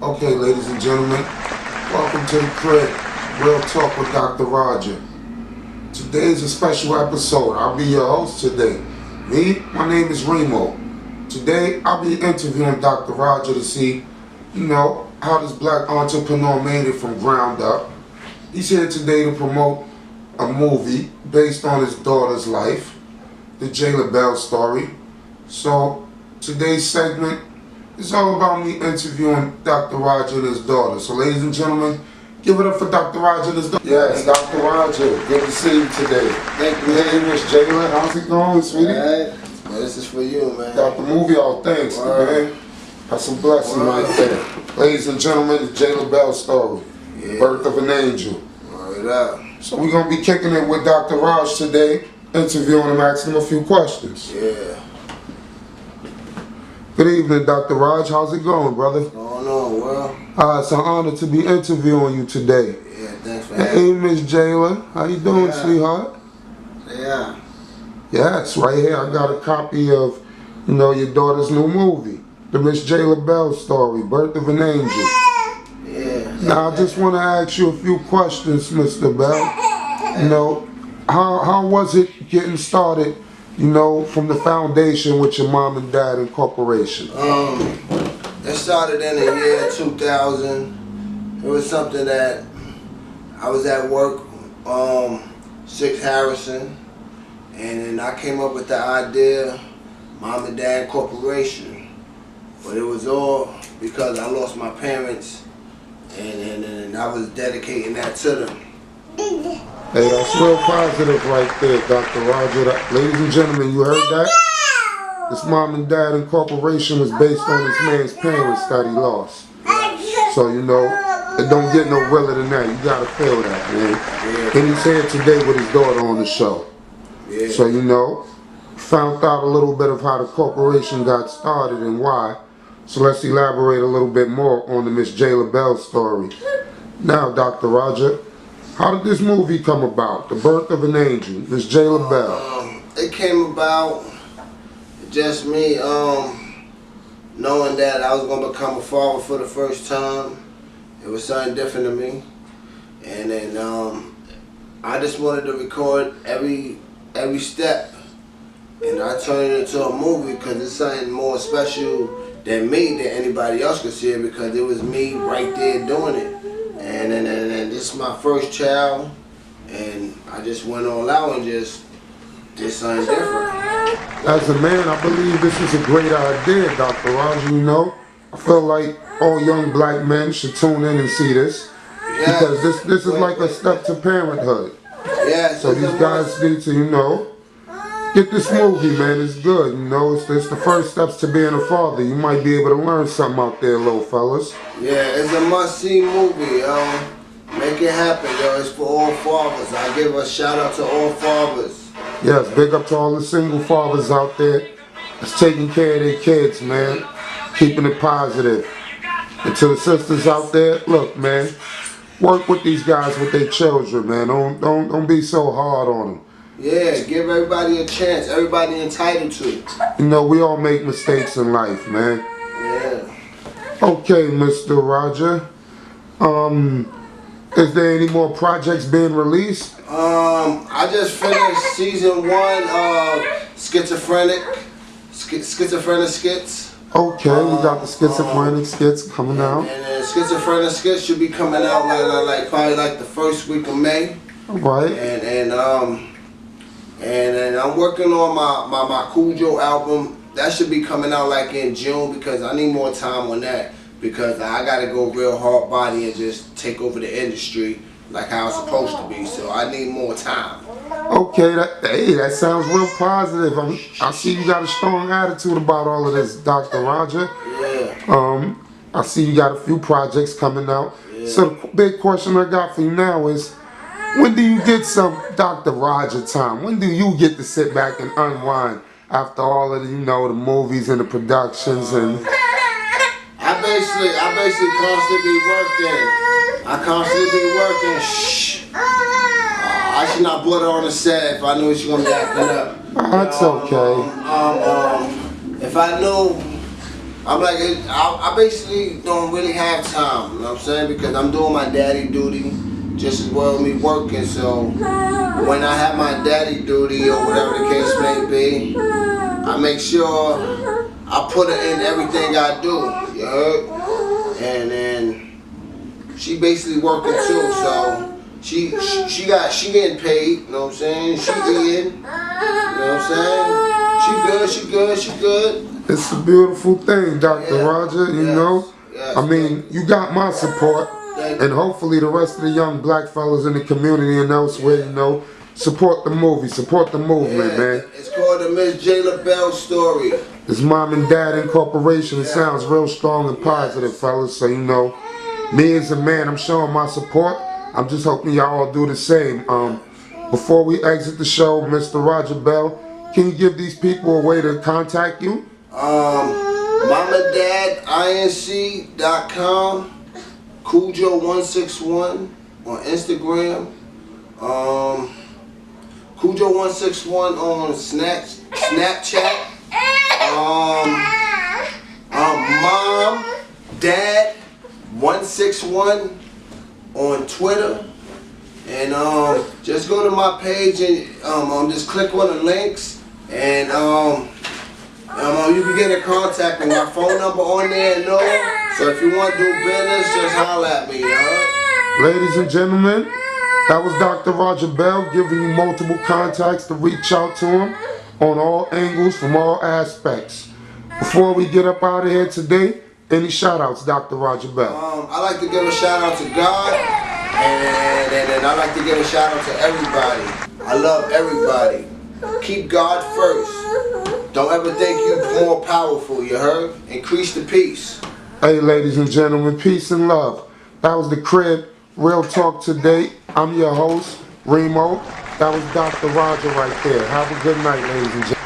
Okay, ladies and gentlemen, welcome to the crib. Real Talk with Dr. Roger. Today is a special episode. I'll be your host today. My name is Remo. Today, I'll be interviewing Dr. Roger to see, how this black entrepreneur made it from ground up. He's here today to promote a movie based on his daughter's life, the Jayla Bell story. So, today's segment is all about me interviewing Dr. Roger and his daughter. So, ladies and gentlemen, give it up for Dr. Roger and his daughter. Yes, Dr. Roger, good to see you today. Thank you. Hey, Miss Jayla, how's it going, sweetie? Alright. Well, this is for you, man. Got the movie all thanks, man. That's some blessing right there. Ladies and gentlemen, the Jayla Bell story. Yeah. Birth of an Angel. Word up. So we're going to be kicking it with Dr. Raj today, interviewing him, asking him a few questions. Yeah. Good evening, Dr. Raj. How's it going, brother? What's going on, well? It's an honor to be interviewing you today. Yeah, thanks for having Hey, me. Miss Jayla. How you doing, sweetheart? Yeah. Yes, right here. I got a copy of, your daughter's new movie, the Miss Jayla Bell story, Birth of an Angel. Yeah. Now, I just want to ask you a few questions, Mr. Bell. How was it getting started, from the foundation with your mom and dad incorporation? It started in the year 2000. It was something that I was at work, 6 Harrison, and then I came up with the idea, Mom and Dad Corporation. But it was all because I lost my parents, and I was dedicating that to them. Hey, that's real positive right there, Dr. Roger. Ladies and gentlemen, you heard that? This Mom and Dad Incorporation was based on this man's parents that he lost. So, it don't get no realer than that. You gotta feel that, man. Yeah. And he's here today with his daughter on the show. Yeah. So, found out a little bit of how the corporation got started and why. So let's elaborate a little bit more on the Miss Jayla Bell story. Now, Dr. Roger, how did this movie come about? The Birth of an Angel, Miss Jayla Bell. It came about just me knowing that I was going to become a father for the first time. It was something different to me. And then I just wanted to record every step. And I turned it into a movie because it's something more special than me, than anybody else could see it, because it was me right there doing it. And this is my first child, and I just went all out and just did something different. As a man, I believe this is a great idea, Dr. Roger, I feel like all young black men should tune in and see this. Yeah. Because this is like a step to parenthood. Yeah, So these guys need to, get this movie, man. It's good, It's the first steps to being a father. You might be able to learn something out there, little fellas. Yeah, it's a must-see movie, Make it happen, yo. It's for all fathers. I give a shout out to all fathers. Yes, big up to all the single fathers out there that's taking care of their kids, man. Keeping it positive. And to the sisters out there, look, man, work with these guys with their children, man. Don't be so hard on them. Yeah, give everybody a chance. Everybody entitled to. We all make mistakes in life, man. Yeah. Okay, Mr. Roger. Is there any more projects being released? I just finished season 1 of Schizophrenic Skits. Okay, we got the schizophrenic skits coming out. And Schizophrenic Skits should be coming out probably the first week of May. All right. And I'm working on my Cujo album. That should be coming out in June, because I need more time on that, because I gotta go real hard body and just take over the industry like how it's supposed to be. So I need more time. Okay, that sounds real positive. I see you got a strong attitude about all of this, Dr. Roger. Yeah. I see you got a few projects coming out. Yeah. So the big question I got for you now is, when do you get some Dr. Roger time? When do you get to sit back and unwind after all of the, the movies and the productions and? I basically constantly be working. I constantly be working. Shh. I should not put her on the set if I knew she was gonna be acting up. That's okay. If I knew I'm like, I basically don't really have time, you know what I'm saying? Because I'm doing my daddy duty just as well as me working. So when I have my daddy duty or whatever the case may be, I make sure I put it in everything I do, you heard? And then she basically working too, so she getting paid, you know what I'm saying? She eating, you know what I'm saying? She good. It's a beautiful thing, Dr. Yeah. Roger, you know? Yes. I mean, you got my support, and hopefully the rest of the young black fellas in the community and elsewhere, you know, support the movie, support the movement, man. It's called the Miss J. LaBelle Story. It's Mom and Dad Incorporation. It sounds real strong and positive, fellas, so you know, me as a man, I'm showing my support. I'm just hoping y'all all do the same. Before we exit the show, Mr. Roger Bell, can you give these people a way to contact you? MamaDadInc.com, Cujo161 on Instagram, Cujo161 on Snapchat, MomDad161 on Twitter, and just go to my page and just click on the links, and you can get in contact with my phone number on there, so if you want to do business, just holler at me, Ladies and gentlemen, that was Dr. Roger Bell giving you multiple contacts to reach out to him on all angles from all aspects. Before we get up out of here today, any shout outs, Dr. Roger Bell? I like to give a shout out to God, and I like to give a shout out to everybody. I love everybody. Keep God first. Don't ever think you're more powerful, you heard? Increase the peace. Hey, ladies and gentlemen, peace and love. That was The Crib, Real Talk Today. I'm your host, Remo. That was Dr. Roger right there. Have a good night, ladies and gentlemen.